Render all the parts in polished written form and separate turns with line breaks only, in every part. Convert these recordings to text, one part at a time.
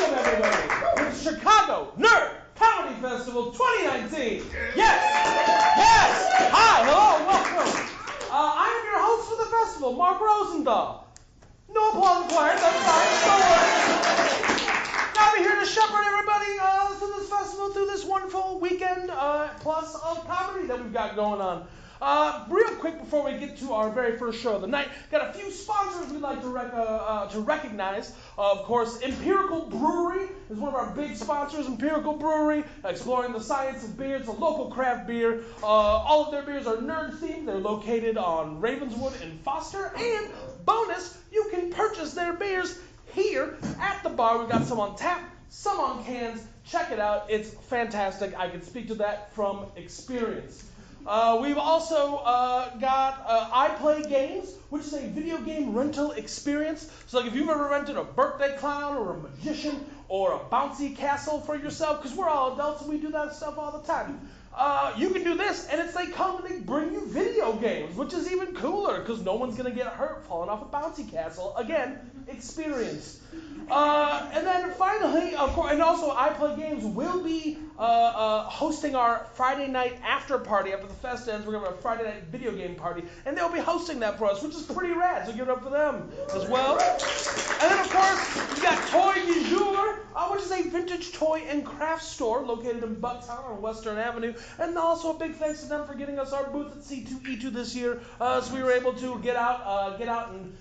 welcome everybody to the Chicago Nerd Comedy Festival 2019. Yes. Hi, hello, welcome. I am your host for the festival, Mark Rosendahl. No applause required, that's fine, don't worry. I'll be here to shepherd everybody through this festival, through this wonderful weekend, plus of comedy that we've got going on. Real quick before we get to our very first show of the night, got a few sponsors we'd like to recognize. Of course, Empirical Brewery is one of our big sponsors. Empirical Brewery, exploring the science of beer. It's a local craft beer. All of their beers are nerd-themed. They're located on Ravenswood and Foster. And bonus, you can purchase their beers here at the bar. We've got some on tap, some on cans. Check it out. It's fantastic. I can speak to that from experience. We've also got iPlay Games, which is a video game rental experience. So like if you've ever rented a birthday clown or a magician or a bouncy castle for yourself, because we're all adults and we do that stuff all the time, you can do this, and they come and they bring you video games, which is even cooler because no one's going to get hurt falling off a bouncy castle. Again, experience. And then finally, of course, and also iPlay Games will be hosting our Friday night after party after the fest ends. We're going to have a Friday night video game party, and they'll be hosting that for us, which is pretty rad, so give it up for them as well. And then, of course, we got Toy du Jour, which is a vintage toy and craft store located in Bucktown on Western Avenue. And also a big thanks to them for getting us our booth at C2E2 this year, so we were able to get out and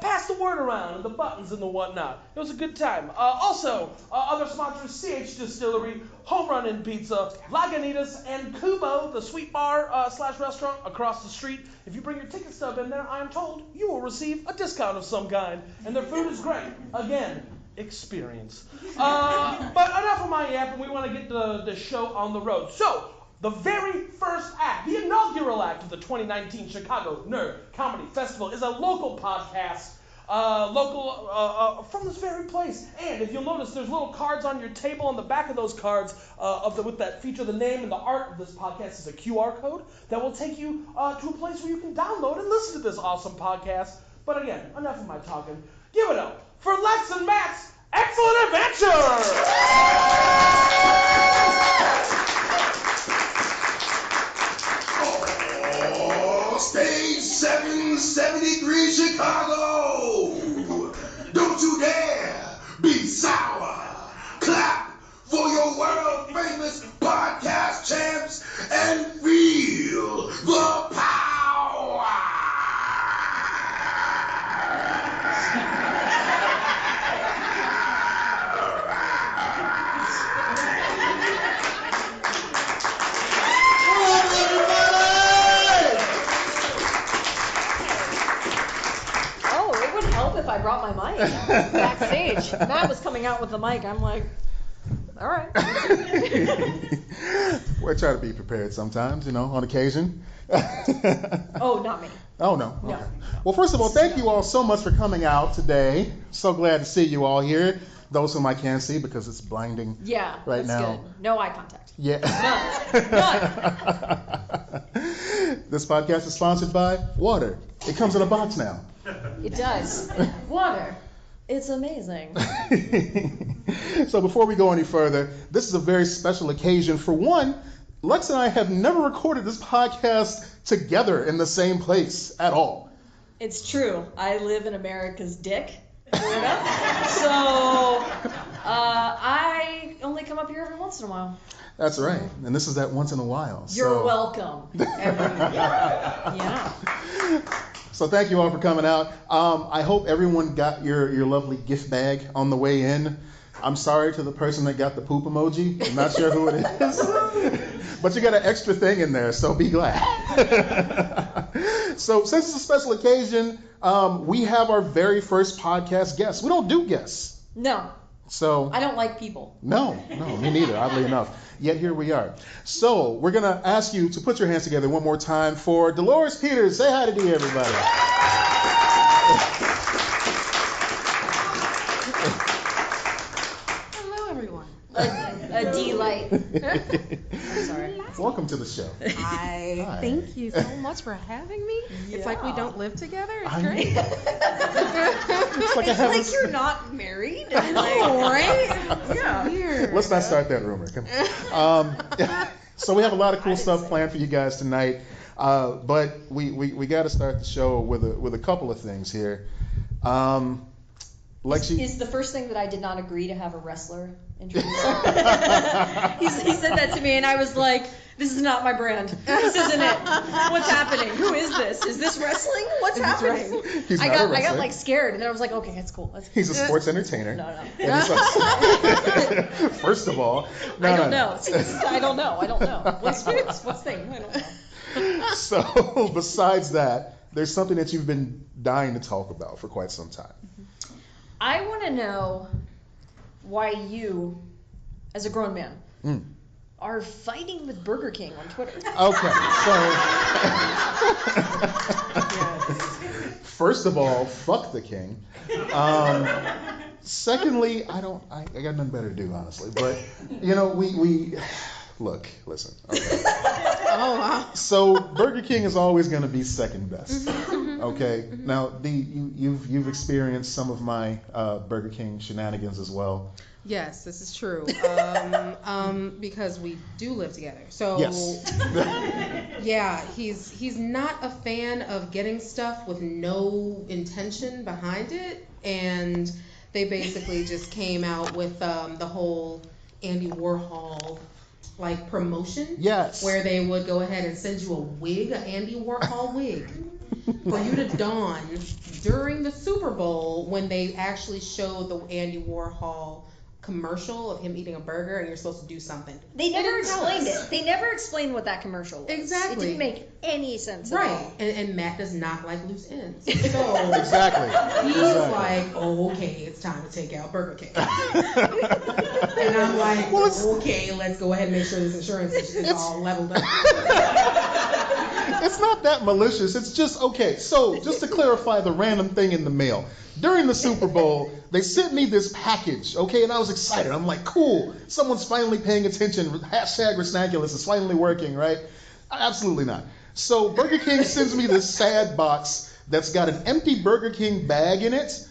pass the word around and the buttons and the whatnot. It was a good time. Also, other sponsors, CH Distillery, Home Run In Pizza, Lagunitas, and Kubo, the sweet bar / restaurant across the street. If you bring your ticket stub in there, I am told you will receive a discount of some kind. And their food is great. Again, experience. But enough of my yapping. We want to get the show on the road. So, the very first act, the inaugural act of the 2019 Chicago Nerd Comedy Festival is a local podcast, from this very place. And if you'll notice, there's little cards on your table. On the back of those cards, with that feature, the name and the art of this podcast is a QR code that will take you to a place where you can download and listen to this awesome podcast. But again, enough of my talking. Give it up for Lex and Matt's Excellent Adventure!
Stage 773 Chicago! Don't you dare be sour! Clap for your world famous podcast champs and feel the power!
If I brought my mic backstage. Matt was coming out with the mic. I'm like, all right.
We're trying to be prepared sometimes, on occasion.
Oh, not me.
Oh, no. Okay.
No.
Well, first of all, thank you all so much for coming out today. So glad to see you all here. Those whom I can't see because it's blinding right
that's
now.
Good. No eye contact.
Yeah.
None.
This podcast is sponsored by water. It comes in a box now.
It does. Water. It's amazing.
So before we go any further, this is a very special occasion. For one, Lex and I have never recorded this podcast together in the same place at all.
It's true. I live in America's dick. So I only come up here every once in a while.
That's right. And this is that once in a while.
You're welcome. Yeah.
So thank you all for coming out. I hope everyone got your lovely gift bag on the way in. I'm sorry to the person that got the poop emoji. I'm not sure who it is. But you got an extra thing in there, so be glad. So since it's a special occasion, we have our very first podcast guest. We don't do guests.
No.
So
I don't like people.
No, me neither, oddly enough. Yet here we are. So we're going to ask you to put your hands together one more time for Dolores Peters. Say hi to D, everybody.
Hello, everyone.
A D-light. I'm sorry.
Welcome to the show.
Hi. Thank you so much for having me.
Yeah.
It's like we don't live together. It's
I
great.
It's like I have
Like you're not married? right? I'm like,
right?
yeah.
Weird.
Let's not start that rumor. Come on. So we have a lot of cool stuff planned for you guys tonight, but we got to start the show with a couple of things here. Lexi,
Is the first thing that I did not agree to have a wrestler introduce her. He said that to me, and I was like, this is not my brand. This isn't it. What's happening? Who is this? Is this wrestling? What's happening?
He's
I
not a
got
wrestler.
like scared, and then I was like, okay, that's cool.
He's a sports entertainer.
No.
First of all,
I don't know. I don't know. What's sports? What's thing? I don't know.
So besides that, there's something that you've been dying to talk about for quite some time.
I want to know why you, as a grown man, are fighting with Burger King on Twitter.
Okay, so first of all, fuck the king. Secondly, I got nothing better to do, honestly. But we look, listen. Okay.
Oh, wow.
So Burger King is always going to be second best. Okay. Now, you've experienced some of my Burger King shenanigans as well.
Yes, this is true. Because we do live together. So
Yes.
yeah, he's not a fan of getting stuff with no intention behind it, and they basically just came out with the whole Andy Warhol like promotion.
Yes.
Where they would go ahead and send you a wig, an Andy Warhol wig, for you to don during the Super Bowl when they actually showed the Andy Warhol commercial of him eating a burger and you're supposed to do something.
They never
didn't tell
explained
us.
it. They never explained what that commercial was.
Exactly.
It didn't make any sense at
Right.
all.
And Matt does not like loose ends. So
Exactly.
he's
Exactly.
like, oh, okay, it's time to take out Burger King. And I'm like,
Well, it's-
okay, let's go ahead and make sure this insurance is all leveled up.
It's not that malicious. It's just, okay, so just to clarify the random thing in the mail. During the Super Bowl, they sent me this package, okay, and I was excited. I'm like, cool, someone's finally paying attention. Hashtag Resnaculous is finally working, right? Absolutely not. So Burger King sends me this sad box that's got an empty Burger King bag in it,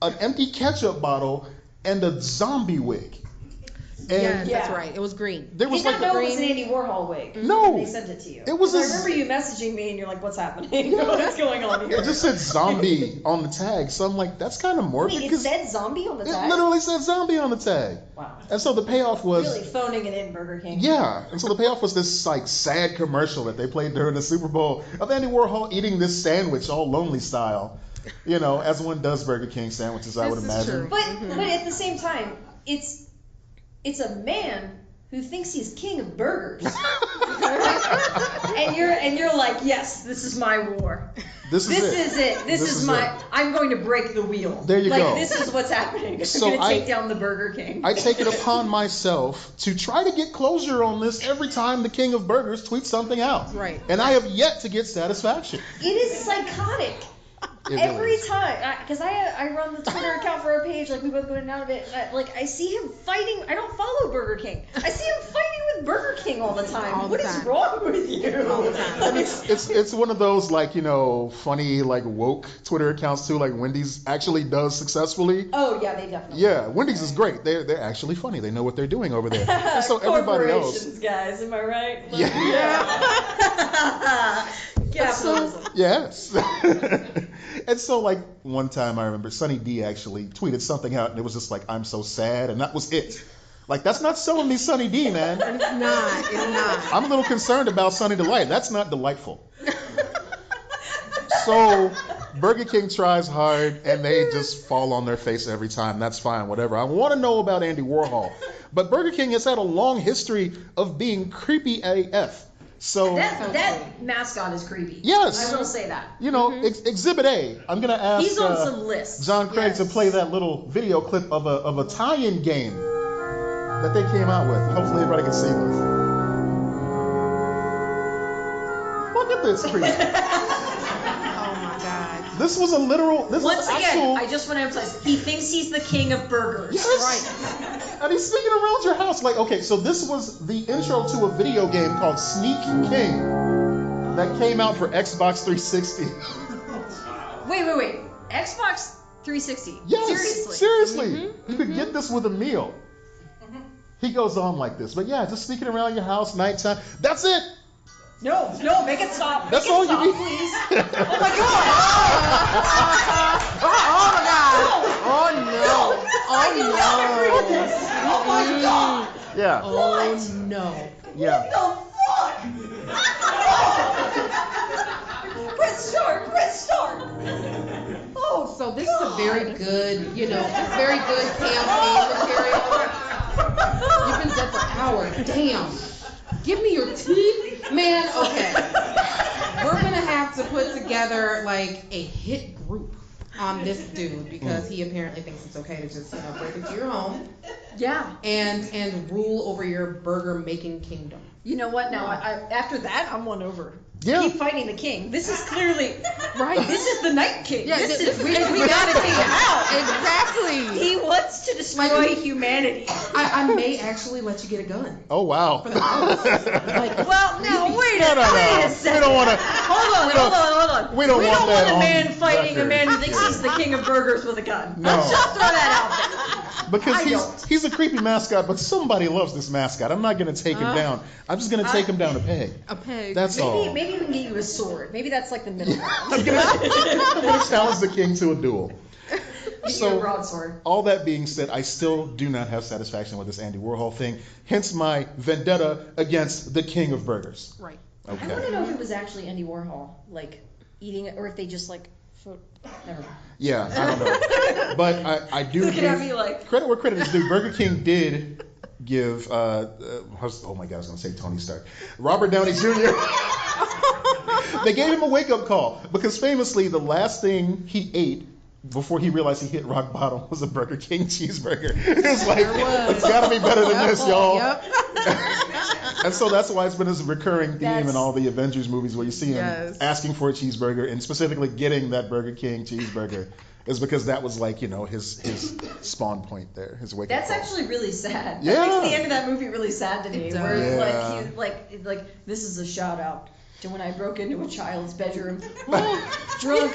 an empty ketchup bottle, and a zombie wig. And
Yes, that's right. It was green.
there
I
was
did
like
not know
a,
it was an Andy Warhol wig.
No.
They sent it to you.
It was
I
a-
remember you messaging me and you're like, what's happening? What's going on here?
it just said zombie on the tag, so I'm like, that's kind of morbid.
Wait, it
'cause
said zombie on the
it
tag?
literally said zombie on the tag.
Wow.
And so the payoff was,
Really phoning it in, Burger King.
yeah. And so the payoff was this like sad commercial that they played during the Super Bowl of Andy Warhol eating this sandwich all lonely style, as one does Burger King sandwiches, I would
This is
imagine.
true.
But at the same time, it's a man who thinks he's king of burgers. and you're like, yes, this is my war.
This is it.
This is my.
it.
I'm going to break the wheel.
There you
like,
go.
This is what's happening.
So
I'm going to
I-
take down the Burger King.
I take it upon myself to try to get closure on this every time the king of burgers tweets something out.
Right.
And I have yet to get satisfaction.
It is psychotic.
It really
Every
is.
time, because I run the Twitter account for our page, like we both go in and out of it. And I see him fighting. I don't follow Burger King. I see him fighting with Burger King all the time.
All the
What is
time.
wrong with you?
All the time.
And it's one of those funny woke Twitter accounts too, like Wendy's actually does successfully.
Oh yeah, they definitely.
Yeah, Wendy's is great. They're actually funny. They know what they're doing over there. And so everybody else.
Corporations, guys, am I right?
Yeah.
Capitalism.
Yes. And so one time I remember Sunny D actually tweeted something out and it was just like, I'm so sad, and that was it. Like, that's not selling me Sunny D, man.
It's not.
I'm a little concerned about Sunny Delight. That's not delightful. So Burger King tries hard and they just fall on their face every time. That's fine, whatever. I want to know about Andy Warhol. But Burger King has had a long history of being creepy AF. So,
That mascot is creepy.
Yes.
I will say that.
Exhibit A. I'm going to ask
He's on some lists.
John Craig to
Yes.
play that little video clip of a tie-in game that they came out with. Hopefully everybody can see this. Look at this creep.
Oh my God.
This was a literal. This
Once
is
again,
actual.
I just want to emphasize, he thinks he's the king of burgers.
Yes. Right. And he's sneaking around your house. Okay, so this was the intro to a video game called Sneak King that came out for Xbox 360.
Wait. Xbox 360.
Yes, seriously. You could get this with a meal. He goes on like this, but yeah, just sneaking around your house nighttime. That's it.
No, make it stop.
That's
Make it
all
stop,
you need.
please. Oh my god.
Oh my God. Oh no.
I do not agree with this. Oh my god.
Yeah.
Oh no.
Yeah.
What the fuck? Press start. Oh,
So this is a very good, very good campaign material. You've been dead for hours. Damn. Give me your teeth. Man, okay. We're gonna have to put together like a hit group on this dude because he apparently thinks it's okay to just, break into your home
yeah.
and rule over your burger making kingdom.
You know what? Now, after that, I'm won over.
Yeah.
Keep fighting the king. This is clearly right. This is the Night King.
Yeah,
this is
we
gotta take him out.
Exactly.
He wants to destroy humanity.
I may actually let you get a gun.
Oh wow.
For the house. Like,
Well, now wait
No.
a second.
We don't want to.
Hold on.
we don't want that
a
on
man fighting a
record.
man who thinks he's the king of burgers with a gun.
No.
Let's just throw that out there.
Because he's a creepy mascot, but somebody loves this mascot. I'm not gonna take him down. I'm just gonna take him down a peg.
a peg.
That's all.
Maybe we can get you a sword. Maybe that's like the middle ground.
I'm gonna challenge the king to a duel.
Get you
So,
a broadsword.
all that being said, I still do not have satisfaction with this Andy Warhol thing. Hence my vendetta against the king of burgers.
Right.
I want to
Okay.
know if it was actually Andy Warhol, like, eating it, or if they just, like, never mind.
Yeah, I don't know. But I do
Looking at
give
me like...
credit where credit is due. Burger King did give, oh my God, I was going to say Tony Stark. Robert Downey Jr. They gave him a wake-up call because famously the last thing he ate before he realized he hit rock bottom was a Burger King cheeseburger. It's like, it's got to be better than this, y'all.
Yep.
And so that's why it's been this recurring theme in all the Avengers movies where you see him
Yes.
asking for a cheeseburger and specifically getting that Burger King cheeseburger. Is because that was like, his spawn point there, his wake-up
That's
call.
actually really sad.
Yeah.
That makes the end of that movie really sad to me.
It does.
Where it's
Yeah.
like this is a shout out to when I broke into a child's bedroom, drunk,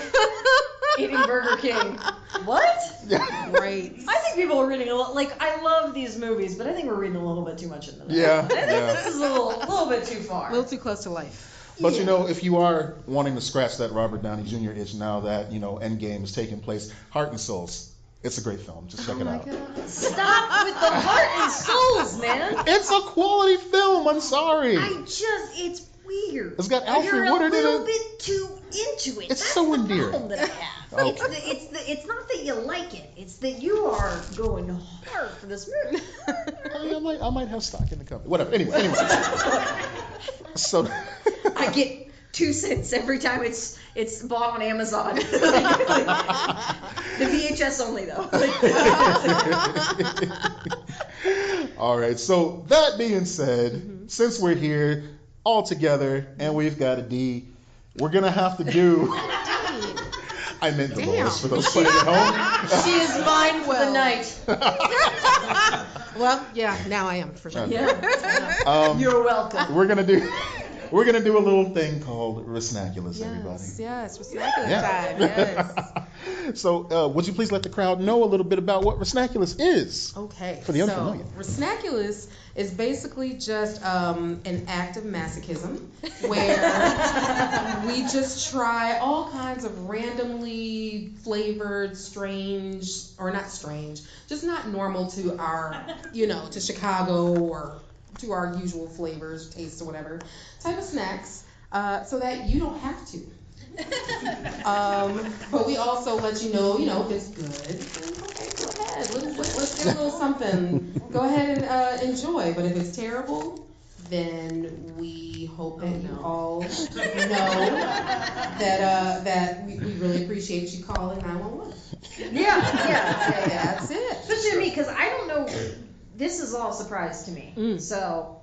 eating Burger King. What?
Right.
I think people are reading a lot. Like, I love these movies, but I think we're reading a little bit too much into them.
Yeah,
I think
yeah.
this is a little bit too far.
A little too close to life.
But if you are wanting to scratch that Robert Downey Jr. itch now that, Endgame is taking place, Heart and Souls. It's a great film. Just check it out.
Stop with the heart and souls, man.
It's a quality film. I'm sorry.
It's weird.
It's got Alfred
You're
Woodard
a
in
little
it.
bit too into it.
It's
That's
so
the
endearing.
problem that I have.
Okay.
It's not that you like it. It's that you are going hard for this movie.
I might have stock in the company. Whatever. Anyway. So.
I get 2 cents every time it's bought on Amazon. The VHS only though.
All right. So that being said, since we're here all together and we've got a D, we're gonna have to do. I meant Dolores for those playing at home.
She is mine for the night.
Well, yeah, now I am for sure.
Yeah. You're welcome.
We're gonna do a little thing called Resnaculous, everybody.
Yes, Resnaculous
Yeah.
time. Yes.
So, would you please let the crowd know a little bit about what Resnaculous is?
Okay.
For the unfamiliar.
So, Resnaculous is basically just an act of masochism where we just try all kinds of randomly flavored, strange, or not strange, just not normal to our, to Chicago or to our usual flavors, tastes, or whatever, type of snacks, so that you don't have to. But we also let you know, if it's good, okay, go ahead. Let's get a little something. Go ahead and enjoy. But if it's terrible, then we hope that you all know that we really appreciate you calling 911.
Yeah.
That's it.
Especially to me, because I don't know. This is all a surprise to me. So.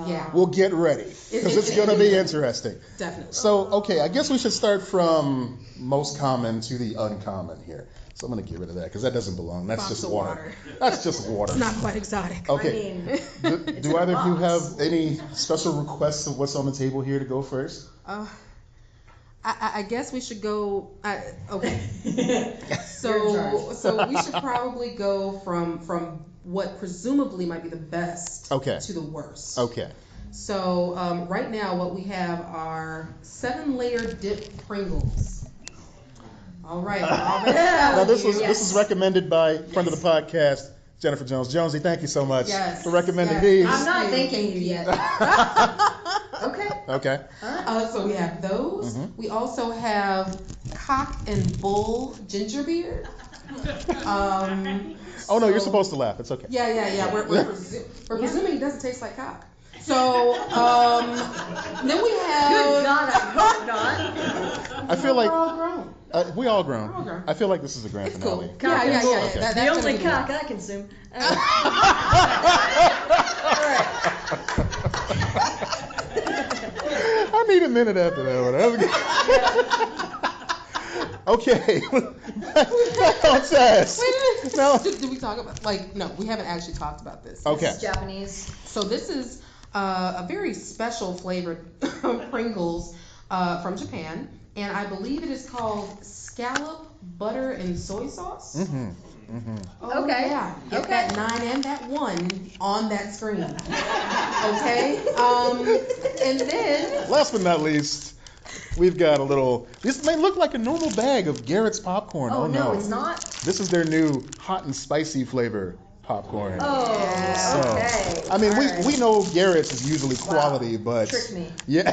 Yeah.
Well, get ready, because it's going to be interesting.
Definitely.
So, okay, I guess we should start from most common to the uncommon here. So I'm going to get rid of that, because that doesn't belong. That's
Box
just
of
water. That's just water.
It's not quite exotic.
Okay.
I mean,
Do either of you
box.
have any special requests of what's on the table here to go first?
I guess we should go. Okay. So we should probably go from what presumably might be the best to the worst.
Okay.
So right now what we have are 7-layer dip Pringles. All right.
Now this is recommended by friend of the podcast, Jennifer Jones. Jonesy, thank you so much for recommending these.
I'm not thanking you yet.
Okay.
So we have those.
Mm-hmm.
We also have cock and bull ginger beer.
Oh no, you're supposed to laugh. It's okay.
Yeah. We're presuming it doesn't taste like cock. So then we have.
Good God, I hope not.
I feel like
we're all grown.
we all grown.
We're all grown.
I feel like this is a grand
It's
finale.
cool.
Cock and bull.
Okay.
That's
The
gonna
only
be the
cock
one.
I consume.
I need a minute after that one. Okay. Back on task. No.
Did we talk about no, we haven't actually talked about this.
Okay.
This is Japanese.
So this is a very special flavored Pringles from Japan, and I believe it is called scallop butter and soy sauce.
Mm-hmm. Mm-hmm.
Oh,
Okay.
Yeah. Get
Okay.
that 9 and that 1 on that screen. Okay. And then.
Last but not least, we've got a little. This may look like a normal bag of Garrett's popcorn.
Oh, no,
no,
it's not.
This is their new hot and spicy flavor popcorn.
Oh,
So,
okay.
I mean,
All right.
we know Garrett's is usually quality, but
Tricked me.
yeah.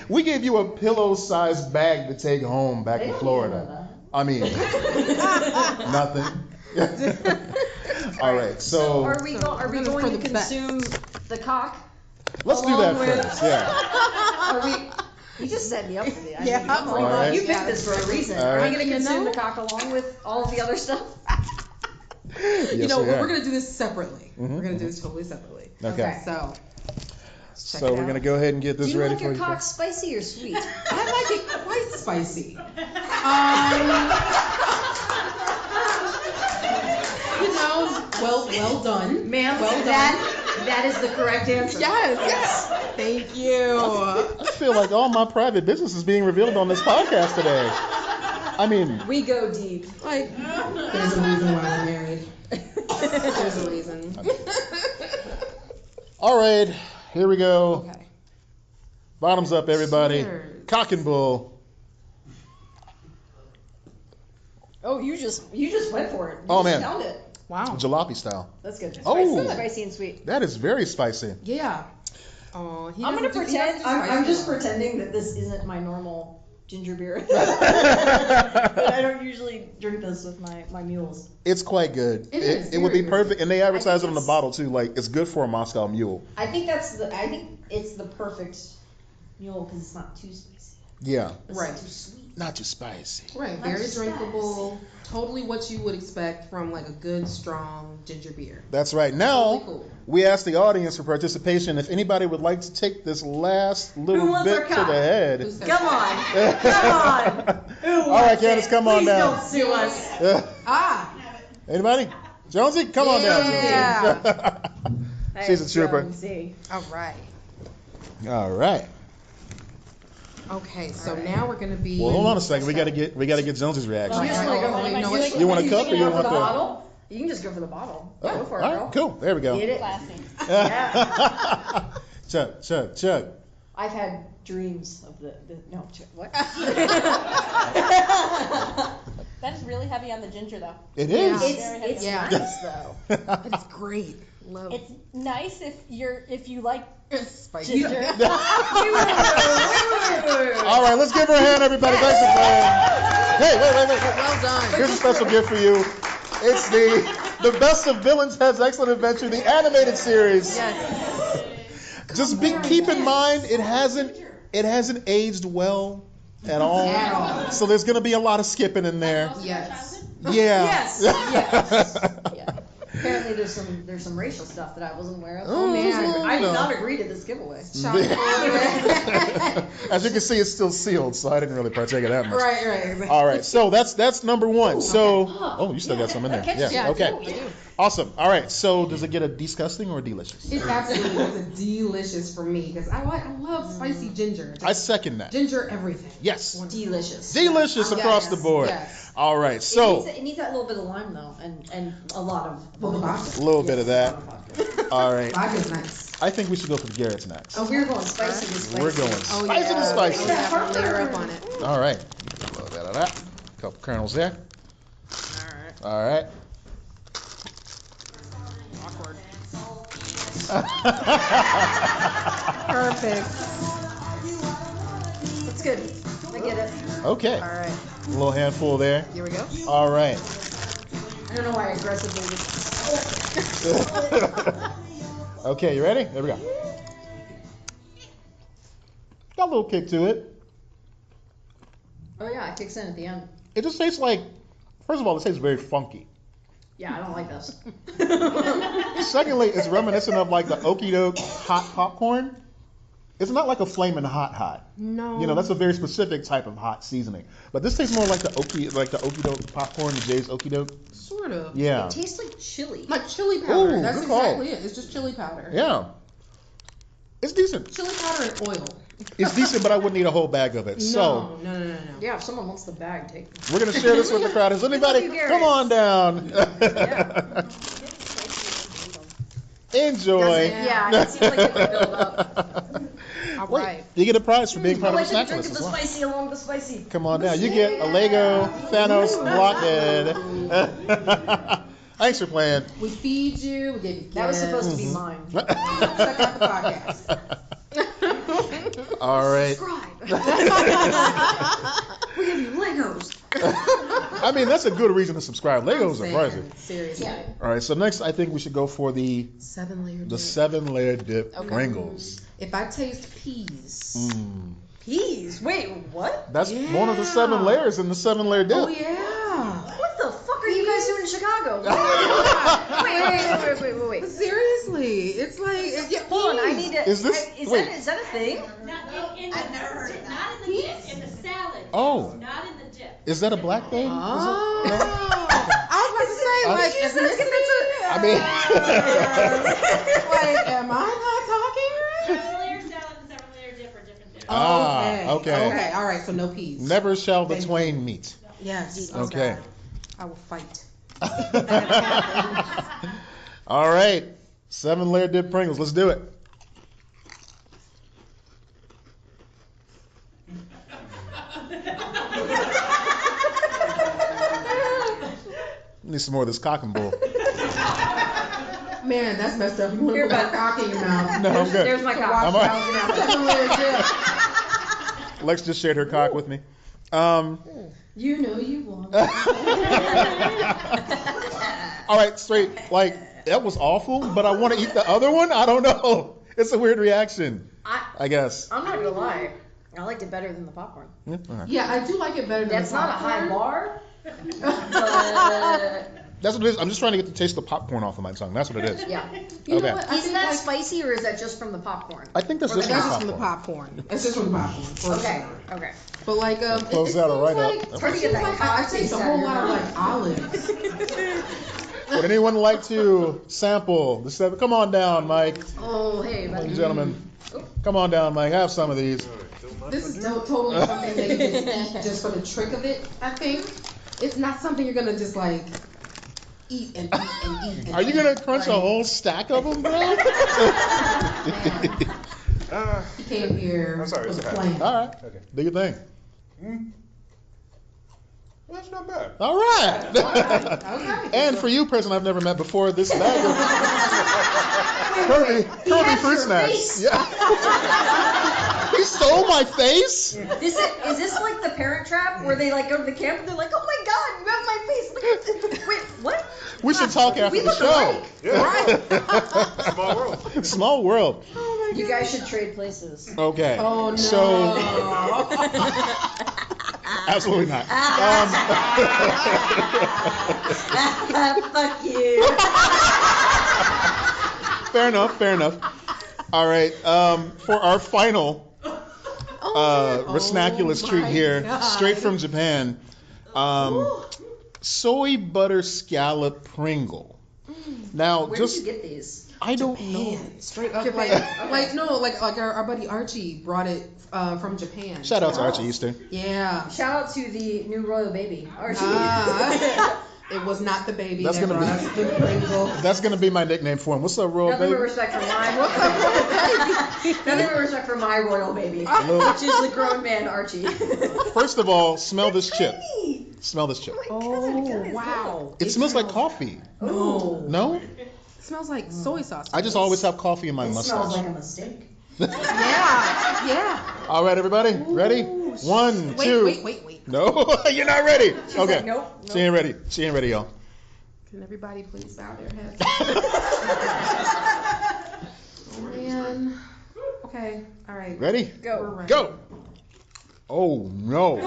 We gave you a pillow-sized bag to take home back
They
to
don't
Florida.
even know
I mean, nothing. All right, so
Are we
For
going to
the best.
consume the cock?
let's do that
along with-
first. Yeah.
Are we? You just set me up for the
Yeah,
idea.
I'm
All right.
You picked this for a reason.
All
Are
right.
we going to
You
consume
know?
the cock along with all of the other stuff?
Yes,
You know,
we are.
we're gonna do this separately.
Mhm,
We're gonna do this totally separately.
Okay.
So
So we're gonna go ahead and get
Do
this
you
ready
like
for
your
you.
cock spicy or sweet?
I like it quite spicy. Well done.
Ma'am,
Well done.
that is the correct answer.
Yes. Thank you.
I feel like all my private business is being revealed on this podcast today. I mean,
We go deep.
Like, there's a reason why we're married. There's a reason.
all right, here we go.
Okay.
Bottoms up, everybody.
Cheers.
Cock and bull.
Oh, you just went for it. You
Oh,
just
man.
Found it.
Wow.
Jalopy style.
That's good.
Oh.
Spicy and sweet.
That is very spicy.
Yeah. Oh,
I'm gonna pretend. I'm just pretending that this isn't my normal ginger beer. But I don't usually drink this with my mules.
It's quite good.
It is
It would be
very good.
perfect, and they advertise it on the
it's-
bottle too. Like it's good for a Moscow Mule.
I think it's the perfect mule because it's not too spicy.
Yeah,
It's
Right.
not too sweet.
not too spicy.
Right,
Not
very
just
drinkable. Totally what you would expect from like a good, strong ginger beer.
That's right. Now
Totally cool.
we ask the audience for participation. If anybody would like to take this last little
wants
bit
our
to
cock?
the head.
Who's that?
Come on, come on. Who
All right,
wants
Candace,
it?
come on
Please
down.
don't sue us.
Ah,
Anybody? Jonesy, come on down.
Yeah.
Jonesy. She's a trooper.
Jonesy.
all right.
All right.
Okay, so now we're gonna be.
Well, hold on a second. We gotta get Jonesy's reaction.
You just
Right,
wanna go
right,
for the-
you know what?
You want a
you
cup or you
go
want
for the
the?
bottle? You can just go for the bottle.
Oh,
Go for it,
all
girl.
right, cool. There we go.
Get it?
Chug.
I've had dreams of the no, what?
That is really heavy on the ginger, though.
It
Yeah.
is.
It's
Yeah.
nice though.
It's great. Love
It's nice if you like
spicy.
ginger.
All right, let's give her a hand, everybody. Thanks for playing. Hey, wait.
Well done.
Here's a special gift for you. It's the Best of Villains Head's Excellent Adventure, the animated series.
Yes.
Just keep in mind, it hasn't aged well at all.
At all.
So there's gonna be a lot of skipping in there.
Yes.
Yeah.
Yes.
Yeah.
Apparently there's some racial stuff that I wasn't aware of.
Oh, man.
I did not agree to this giveaway.
As you can see, it's still sealed, so I didn't really partake of that much.
Right.
All right, so that's number one. So, you still got some in there.
Yeah,
okay.
I do.
Awesome. All right, so does it get a disgusting or a delicious?
It's absolutely it's a delicious for me because I love spicy ginger.
I second that.
Ginger everything.
Yes.
Delicious.
Delicious across the board.
Yes.
All right, so
It needs that little bit of lime though, and a lot of
a little bit of that. All right.
Vodka's nice.
I think we should go for the Garrett's next.
Oh, we're going spicy to spicy.
We're going
Oh,
spicy
yeah.
to spicy.
Oh, yeah. Layer up on it.
All right. A little bit of that. Couple kernels there. All right.
Perfect.
That's good. I get it.
Okay.
All right.
A little handful there.
Here we go.
All right.
I don't know why I aggressively.
Okay, you ready? There we go. Got a little kick to it.
Oh yeah, it kicks in at the end.
It just tastes like, first of all, it tastes very funky.
Yeah, I don't like this.
Secondly, it's reminiscent of like the okie doke hot popcorn. It's not like a flaming hot.
No.
You know, that's a very specific type of hot seasoning. But this tastes more like the okie doke popcorn, the Jay's okie doke.
Sort of.
Yeah.
It tastes like chili.
Like chili powder.
Ooh,
That's
good call.
exactly it. It's just chili powder.
Yeah. It's decent.
Chili powder and oil.
It's decent, but I wouldn't eat a whole bag of it. So
No.
Yeah, if someone wants the bag, take it.
we're gonna share this with the crowd. Is anybody?
you, Garrett.
Come on down.
Yeah.
Enjoy.
Yeah, it seems like it would build up.
All
Wait,
right.
you get a prize for being
I
part
like
of
to
the snack
drink
list
the
as well.
spicy along the spicy.
Come on down. You get a Lego Thanos blockhead. Thanks for playing.
We feed you. We give you gifts.
That was supposed to be mine.
Check out the podcast.
All right.
Subscribe. We give you Legos.
I mean, that's a good reason to subscribe. Legos are pricey.
Seriously.
Yeah.
All right, so next I think we should go for the
7-layer dip.
7-layer dip Pringles.
If I taste peas.
Peas? Wait, what?
That's one of the 7 layers in the 7-layer dip.
Oh yeah.
What the fuck are you guys doing in Chicago? Wait.
Seriously, it's like yeah,
Hold on, I need to.
Is this- wait.
Is that a thing?
I've never heard of that. Not in the dip, in the salad.
Oh.
Not in the dip.
Is that a black thing?
Oh. I was about to say, like,
She's asking
I mean,
like, am I not talking right?
7-layer salad and 7-layer dip are different dips.
okay.
All right, so no peas.
Never shall the twain meet.
Yes.
Okay.
I will fight.
All right. 7-layer dip Pringles. Let's do it. Need some more of this cock and bull.
Man, that's messed up. You want to put that cock in your mouth.
No, I'm good.
There's my cock.
I'm all right.
7-layer dip.
Lex just shared her cock with me.
You know you want.
All right, straight. Like, that was awful, but I want to eat the other one? I don't know. It's a weird reaction, I guess.
I'm not gonna lie. I liked it better than the popcorn.
Yeah, all right.
Yeah, I do like it better than
That's
the
not a
popcorn.
high bar.
That's what it is. I'm just trying to get the taste of the popcorn off of my tongue. That's what it is.
Yeah.
You know
Okay.
what? I
Is
think,
that
like,
spicy or is that just from the popcorn?
I think that's
Or
just
the
That's
from
just from the
popcorn.
popcorn. It's just from the popcorn. For
Okay.
sure.
Okay.
But like,
Close
it
that
seems
right up.
like,
It's
hard to get that
I
cock
taste a
taste out
whole
of your
lot of
mouth.
like olives.
Would anyone like to sample the 7? Come on down, Mike.
Oh, hey,
Ladies
buddy.
and gentlemen. Come on down, Mike. Have some of these.
This is totally something that you just eat just for the trick of it, I think. It's not something you're gonna just like eat and eat and eat. And
Are you
eat.
going to crunch a
Like,
whole stack of them, bro?
He came here
I'm sorry,
with
it's
a
a
plan.
All right.
Okay.
Do your thing.
Well, that's not bad.
All right.
Okay.
And for you, person I've never met before, this bag of Kirby fruit snacks. Yeah. He stole my face?
Is this like the Parent Trap where they like go to the camp and they're like, oh my god, you have my face. Look at Wait, what?
We should talk after
We
the
look
show.
alike.
Yeah. Small world.
Small world.
You guys should trade places.
Okay.
Oh no.
So Absolutely not.
Fuck you.
Fair enough. Fair enough. All right. For our final Resnaculous treat here, straight from Japan, soy butter scallop Pringle. Now,
Where
just
did you get these?
I don't know.
Straight up, like our buddy Archie brought it from Japan.
Shout out to Archie Easter.
Yeah.
Shout out to the new royal baby, Archie.
It was not the baby
That's
that
gonna
brought
be-
us the Pringle.
That's gonna be my nickname for him. What's up, royal
Nothing but
baby?
respect for my Nothing but respect for my royal baby, which is the grown man Archie.
First of all, smell this chip. Smell this chip.
Oh, wow.
It smells like coffee.
No.
No?
It smells like soy sauce.
I just always have coffee in my
It smells
mustache.
like a mistake.
Yeah.
All right, everybody, ready? One, two.
Wait.
No, you're not ready. Okay.
Like, nope.
She ain't ready. She ain't ready, y'all.
Can everybody please bow their heads? Oh, man. Okay. All right.
Ready?
We're ready.
Go. Oh no.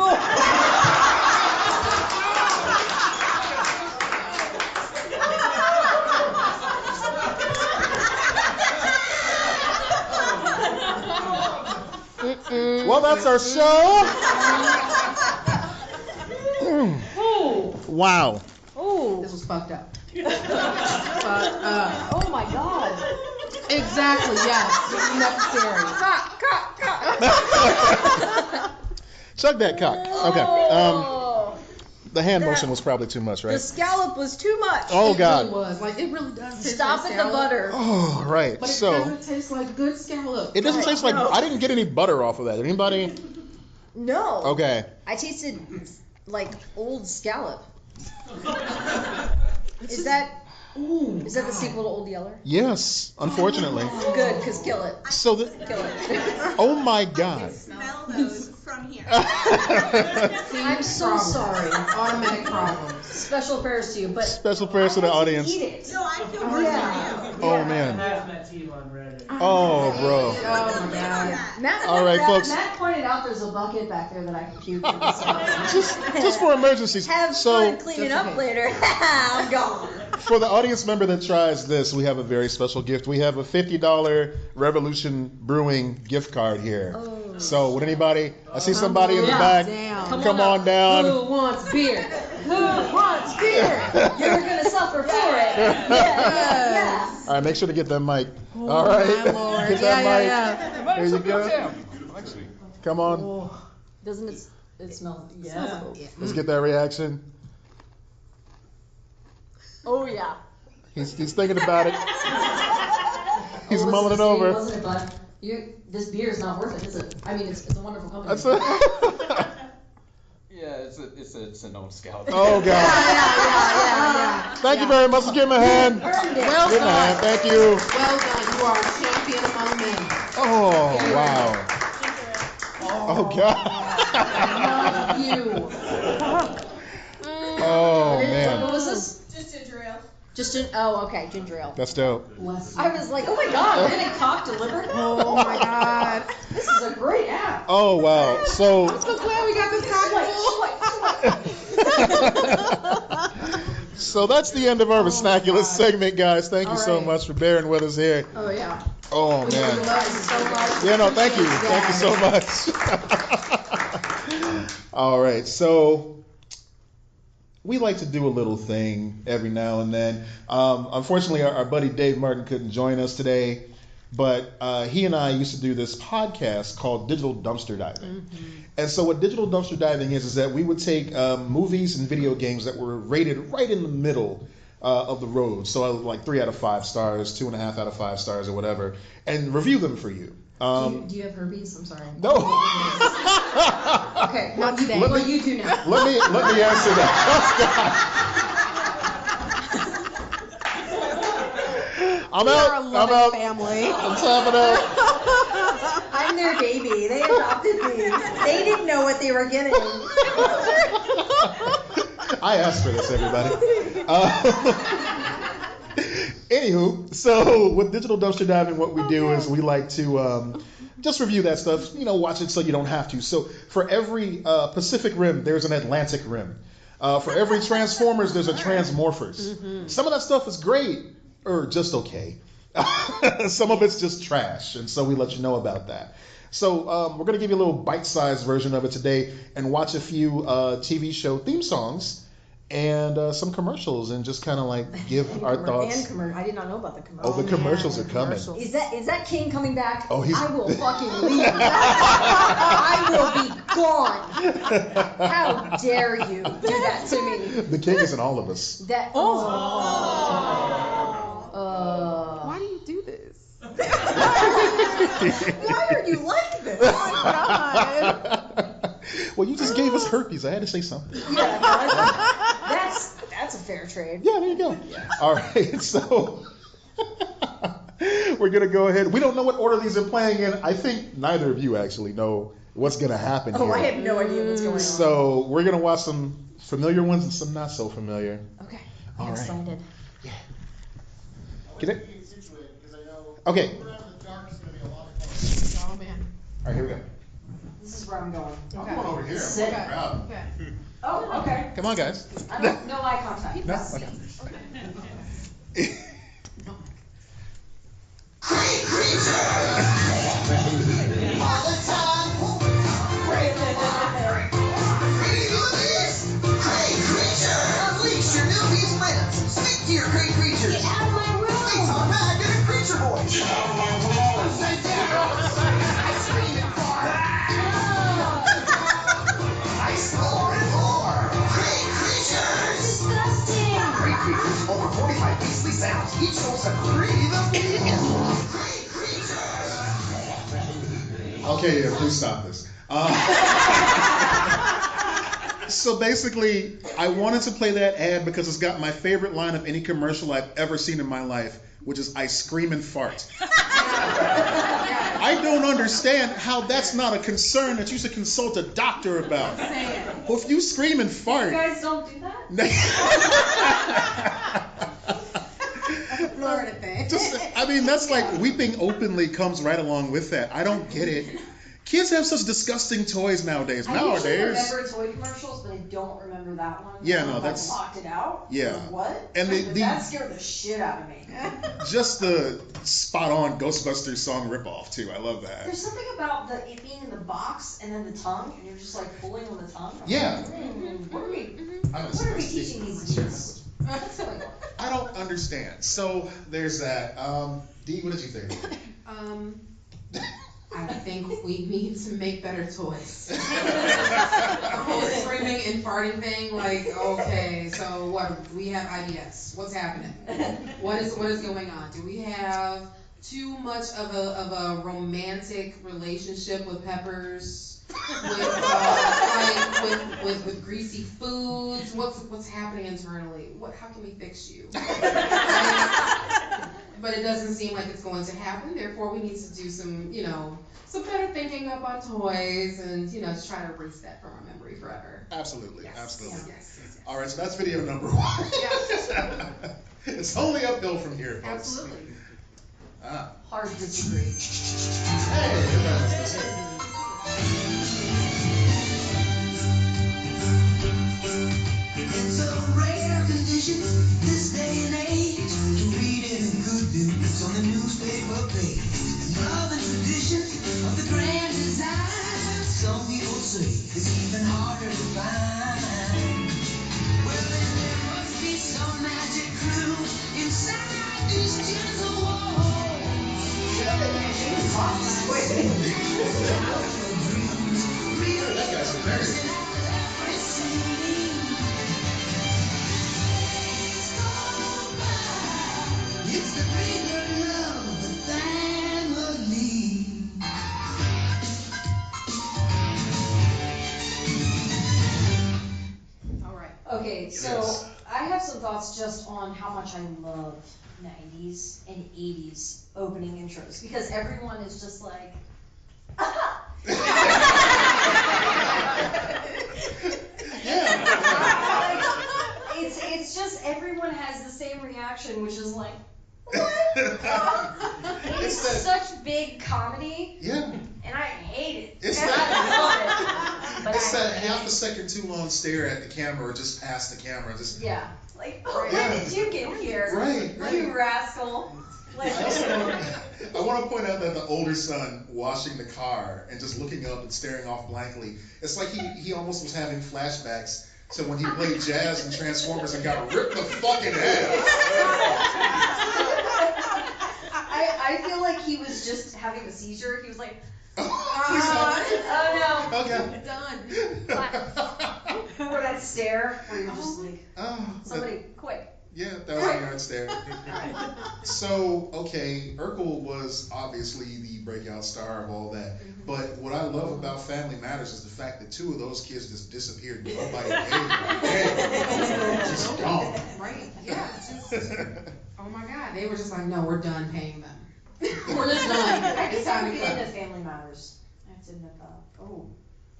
Well, that's our show. Wow.
This was fucked up. Fucked up.
Oh my god.
Exactly. Yes. This is necessary.
Chug that cock. Okay. The hand motion was probably too much,
The
right?
scallop was too much.
Oh
It
God.
really was. Like, it really does taste
Stop
like
at the
scallop,
butter.
Oh right.
But it
So
doesn't taste like good scallop.
it doesn't taste like. I didn't get any butter off of that. Anybody?
No.
Okay.
I tasted like old scallop. Is that the sequel to Old Yeller?
Yes. Unfortunately.
Good, cause kill it.
So the.
Kill it.
Oh my God.
Smell those from here.
I'm so sorry.
Automatic problems.
Special prayers to you, but
Special prayers to the audience.
eat it.
No, I feel
Oh,
worse
yeah.
than you.
Oh man.
Hazmat team on Reddit.
Oh bro.
Oh my God.
Matt,
All right, folks.
Matt pointed out there's a bucket back there that I can puke in this stuff.
Just for emergencies.
Have
So
fun cleaning up later. I'm gone.
for the audience member that tries this, we have a very special gift. We have a $50 Revolution Brewing gift card here.
Oh.
So would anybody? I see somebody in the back.
Damn.
Come on down.
Who wants beer?
Who wants beer? You're gonna suffer for it. Yes.
All right, make sure to get that mic.
Oh,
All right,
my Lord.
get that mic.
Yeah.
There you go. Come on,
Doesn't it smell?
Yeah.
let's get that reaction.
Oh yeah.
He's thinking about it. He's
Oh,
mulling it
listen,
over.
Wasn't it, bud? This beer is not worth it, is it? I mean, it's a wonderful company.
That's it.
Yeah, it's a known scout.
Oh God.
Yeah.
Thank you very much. Let's give him a hand.
Earned it.
Well
Give him a hand.
done.
Thank you.
Well done. You are a champion among men.
Oh wow. Oh God.
Love you.
Oh
What
man.
was this?
Just ginger ale.
Okay, ginger ale.
That's dope.
Bless
I was like, oh my god, we're getting cock delivered?
Oh my God.
This is a great app.
Oh wow. So.
I'm so glad we got this cocktail.
So that's the end of our Resnaculous segment, guys. Thank you so
All right.
much for bearing with us here.
Oh yeah.
Oh
We
man.
love you so much.
Yeah, no, thank you. Thank you so much. All right, so we like to do a little thing every now and then. Unfortunately, our buddy Dave Martin couldn't join us today, but he and I used to do this podcast called Digital Dumpster Diving. And so what Digital Dumpster Diving is that we would take movies and video games that were rated right in the middle of the road, so like 3 out of 5 stars, 2.5 out of 5 stars, or whatever, and review them for you.
Do you have herpes? I'm sorry.
No.
Okay.
Not today.
Well, you do now.
Let me answer that. I'm
We
out.
are a
I'm
loving
out.
family.
I'm tapping out.
I'm their baby. They adopted me. They didn't know what they were getting.
I asked for this, everybody. Anywho, so with Digital Dumpster Diving, what we do is we like to just review that stuff. Watch it so you don't have to. So for every Pacific Rim, there's an Atlantic Rim. For every Transformers, there's a Transmorphers. Some of that stuff is great, or just okay. Some of it's just trash, and so we let you know about that. So we're going to give you a little bite-sized version of it today and watch a few TV show theme songs and some commercials and just kind of like give our thoughts.
I did not know about the commercials.
Oh, the commercials are coming.
Is that King coming back?
Oh,
I will fucking leave. I will be gone. How dare you do that to me?
The King is in all of us.
Why do you do this?
Why are you like this?
Oh my God.
Well, you just gave us herpes. I had to say something.
Yeah, that's a fair trade.
Yeah, there you go. All right, so we're going to go ahead. We don't know what order these are playing in. I think neither of you actually know what's going to happen here.
I have no idea what's going on.
So we're going to watch some familiar ones and some not so familiar.
Okay,
All
I'm
right.
excited.
Yeah. Get it? Okay.
Oh man.
All right, here we go.
This is where I'm going.
I'm going over here.
Sit.
I'm proud.
Okay.
Oh, okay.
Come on, guys.
I don't, no eye contact.
No? Okay.
All the time. Great creature. Unleash your newbie's wings. Speak to your great creatures.
Get out of my room!
Please talk back in a creature voice. Get out of my room. Say down. I scream and fart. I snore and roar. Great creatures.
Disgusting!
Great creatures. Over 45 beastly sounds. Each knows a breathe of evil. Great creatures.
Okay, yeah, please stop this. So basically, I wanted to play that ad because it's got my favorite line of any commercial I've ever seen in my life, which is I scream and fart. I don't understand how that's not a concern that you should consult a doctor about. Well, if you scream and fart.
You guys don't do that?
Florida thing.
That's like weeping openly comes right along with that. I don't get it. Kids have such disgusting toys nowadays.
I usually
Nowadays.
remember toy commercials, but I don't remember that one.
Yeah,
I don't
no,
know if
that's-
I blocked it out.
Yeah.
Or what?
And
But that scared the shit out of me.
Just the spot on Ghostbusters song ripoff too. I love that.
There's something about it being in the box and then the tongue, and you're just like pulling on the tongue.
Yeah.
What are we
I'm
What are we teaching these kids? What's going on?
I don't understand. So there's that. Dee, what did you think?
I think we need to make better toys. The whole screaming and farting thing, like, okay, so what? We have IBS. What's happening? What is going on? Do we have too much of a romantic relationship with peppers? With greasy foods? What's happening internally? How can we fix you? But it doesn't seem like it's going to happen. Therefore, we need to do some better thinking up on toys and, just try to erase that from our memory forever.
Absolutely.
Yes.
Absolutely.
Yes.
All right, so that's video number 1.
Yes.
It's only uphill from here, folks.
Absolutely.
Hard to disagree.
Hey, that's it.
It's a rare condition this day and age to read any good news on the newspaper page. Love and tradition of the grand design. Some people say it's even harder to find. Well, then there must be some magic clue inside these gentle walls.
That guy's hilarious.
It's the bigger love of the family.
All right.
Okay, so
Yes.
I have some thoughts just on how much I love 90s and 80s opening intros because everyone is just like,
Yeah.
it's just everyone has the same reaction, which is like, It's
that-
such big comedy,
Yeah.
and I hate it.
It's
And
that-
I love it. But
It's
I
that
hate
half a
it.
second too long stare at the camera or just past the camera. Just
Yeah. Like,
Right.
when did you get here?
Right,
You rascal. Like,
I want to point out that the older son washing the car and just looking up and staring off blankly. It's like he almost was having flashbacks to when he played jazz in Transformers and got ripped the fucking head.
I feel like he was just having a seizure. He was like,
Please
oh no.
Okay.
Done.
Or that stare where you're just like,
Oh,
somebody, quick.
yeah, 1,000-yard stare. So, okay, Urkel was obviously the breakout star of all that. But what I love about Family Matters is the fact that 2 of those kids just disappeared. Nobody just gone.
Right. Yeah. Just, oh my God. They were just like, no, we're done paying them. We're just done.
I
It's
guess
time
I
to
get into
cut.
Family Matters. I have to admit that. Oh,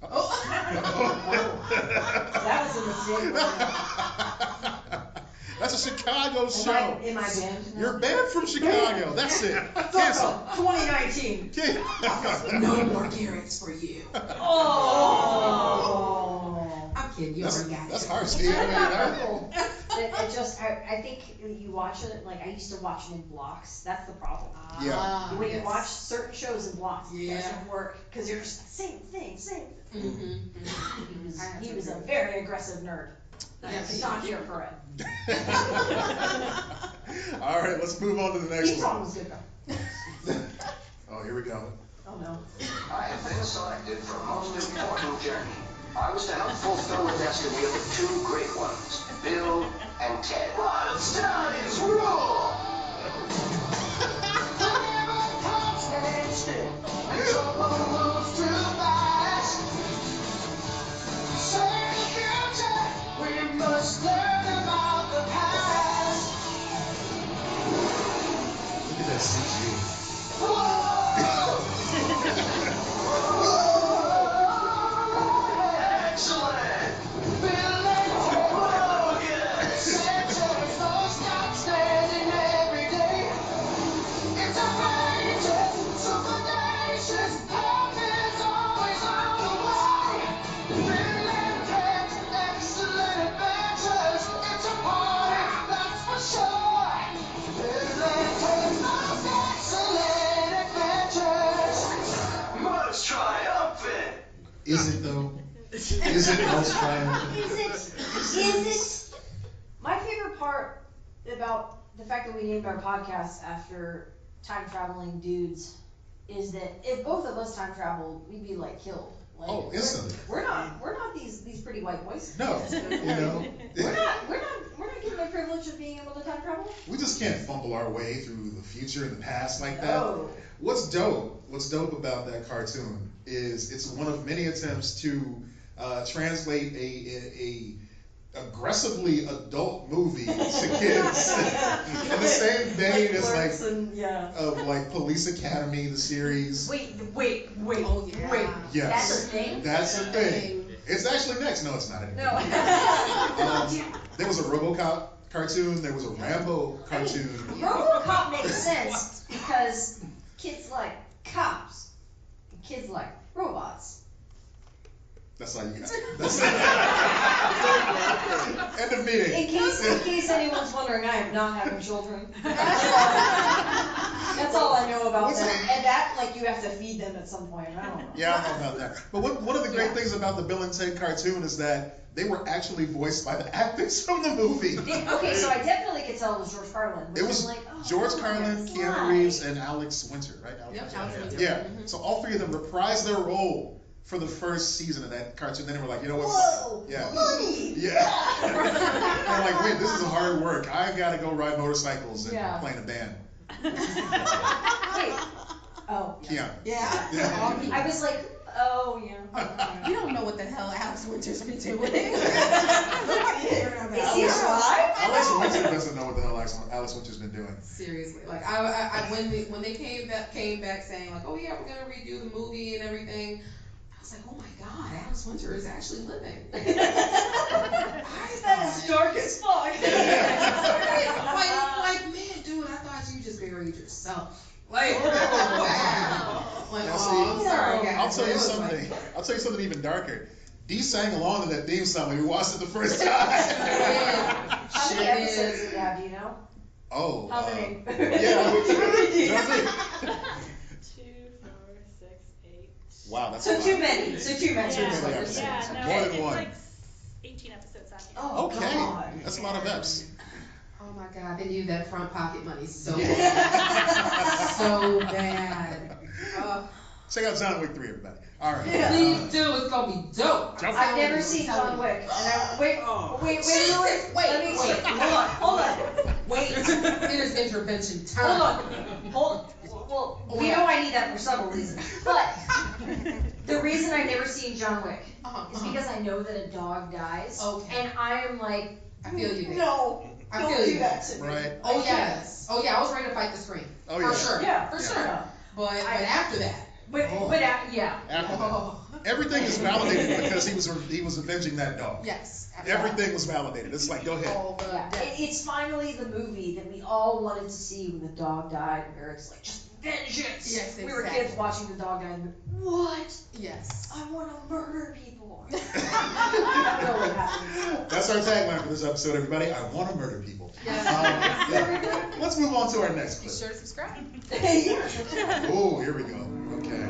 Oh.
that was a mistake. wasn't
That's a Chicago
it?
show.
Am I banned? now?
You're banned from Chicago. That's it. Cancel.
2019.
No more carrots for you.
Oh.
I'm kidding. You
That's,
already got it.
that's harsh,
It's
Steve.
not
I mean,
about
I-
Urkel. It just, I think you watch it, like, I used to watch it in blocks. That's the problem.
Yeah.
When you watch certain shows in blocks, it
Yeah.
doesn't work, because you're just, same thing, same thing.
Mm-hmm.
He was a very aggressive nerd.
Yes.
Not here for it.
All right, let's move on to the next
Each song
one.
was good though.
Oh, here we go.
Oh no.
I have been selected for a most important journey. I was to help fulfill the destiny of the 2 great ones, Bill and Ted. It's rule! We must learn about the past.
Look at that CG.
Excellent! Bill and Ted were good. Centuries, no stop standing every day. It's amazing, supernatural. Hope is always on the way. Bill and Ted's excellent adventures. It's a party, that's for sure. Bill and Ted's most excellent adventures. Most triumphant.
Is it though? Is it most triumphant?
Is it? My favorite part about the fact that we named our podcast after time traveling dudes is that if both of us time traveled, we'd be like killed. Like,
Oh, instantly.
We're not these pretty white boys.
No, you know,
We're not getting the privilege of being able to time travel.
we just can't fumble our way through the future and the past like that.
No.
What's dope about that cartoon is it's one of many attempts to translate a aggressively adult movie to kids in the same vein as
Clerks
like
and, yeah.
of like Police Academy, the series.
Wait.
Oh, yeah.
Wait.
Yes.
That's a thing?
That's the thing. It's actually next. No, it's not anymore.
No.
There was a RoboCop cartoon. There was a Rambo cartoon.
RoboCop makes sense because kids like cops and kids like robots.
That's all you got. That's end of meeting.
In case anyone's wondering, I am not having children. That's all I know about
What's
them.
it?
And that, like, you have to feed them at some point. I don't know.
Yeah, I don't know about that. But one of the great things about the Bill and Ted cartoon is that they were actually voiced by the actors from the movie.
Okay, so I definitely could tell it was George Carlin. but
It was
I'm like, oh,
George
come
Carlin,
on,
Keanu
why?
Reeves, and Alex Winter, right?
Yep, Alex Winter.
Yeah.
Mhm.
So all 3 of them reprised their role for the first season of that cartoon. Then they were like, you know what?
Whoa!
Yeah.
Money!
Yeah. I'm like, wait, this is hard work. I gotta go ride motorcycles and
Yeah.
play in a band.
Wait. Oh.
Keanu.
Yeah.
Yeah.
I was like, oh, yeah.
You don't know what the hell Alex Winter's been doing.
Is he alive?
Alex Winter doesn't know what the hell Alex Winter's been doing.
Seriously, like when they came back saying like, oh yeah, we're gonna redo the movie and everything, I was like, oh my God, Alex Winter is actually living.
That is dark as fuck.
like man, dude, I thought you with yourself. Like,
Now, see,
I'm sorry, guys.
I'll tell
It
you
was
something.
like-
I'll tell you something even darker. Dee sang along to that theme song when we watched it the first time.
How many
Shit
episodes
is-
did it have, do you know?
Oh.
How many?
Yeah. Jump in.
2, 4, 6, 8.
Wow, that's a
So
lot.
too many. So too many.
Too many
Yeah,
episodes.
yeah, no,
More than
it's
one.
like 18 episodes on here.
Oh,
Okay,
God.
that's a lot of eps.
Oh my God, they knew that front pocket money so bad. So bad.
Check out John Wick 3, everybody. All right.
Please do, it's gonna be dope.
Jump
I've
in.
never seen John Wick, and I wait. Let me
Wait.
hold on. Wait.
It is intervention time.
Hold on. Well, we know I need that for several reasons, but the reason I've never seen John Wick is because I know that a dog dies,
Okay.
and I am like,
I feel you there.
no,
I
don't
feel
do
you.
that to me.
Right.
Oh yes. Oh yeah, I was ready to fight the screen.
Oh,
For
yeah.
sure.
Yeah.
For
Yeah.
sure. But after that.
But yeah.
After that.
Oh.
Everything is validated because he was avenging that dog.
Yes.
Everything was validated. It's like, go ahead.
All the
Yeah,
death.
it's finally the movie that we all wanted to see when the dog died, where it's like just vengeance.
Yes,
We were
exactly.
kids watching the dog die, and what?
Yes.
I want to murder people. That really happens.
That's our tagline for this episode, everybody. I want to murder people.
Yes.
Yeah. Let's move on to our next
Be
clip.
sure to subscribe.
Oh, here we go. Okay.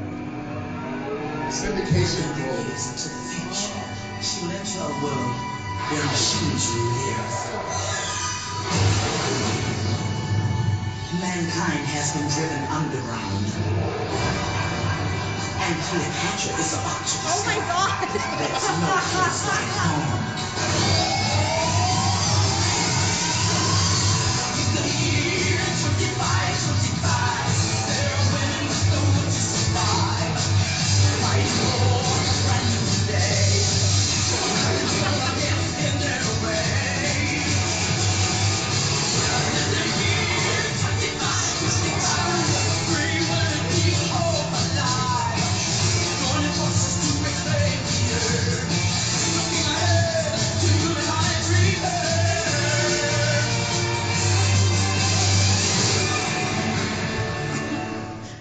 Syndication
To
gold.
the future, she will enter a world where machines rule the earth. Mankind has been driven underground. And Cleopatra is about to
Oh my god!
There's no place like home. In the year 25, there are women with no one to survive. Fighting for a brand new day. In their way. In the year 25, free women keep hope alive. Joining forces to reclaim the earth. Looking ahead to humankind rebirth.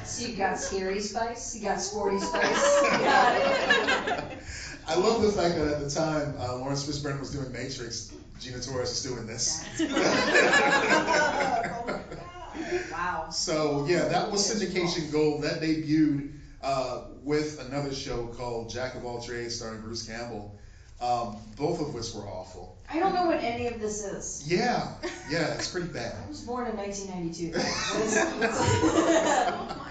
So you got scary spice, you got sporty spice, you got
I love the fact that at the time, Lawrence Fishburne was doing Matrix, Gina Torres is doing this.
wow.
So, yeah, that was Syndication Gold. That debuted with another show called Jack of All Trades, starring Bruce Campbell, both of which were awful.
I don't know what any of this is.
Yeah, it's pretty bad.
I was born in 1992. What is it?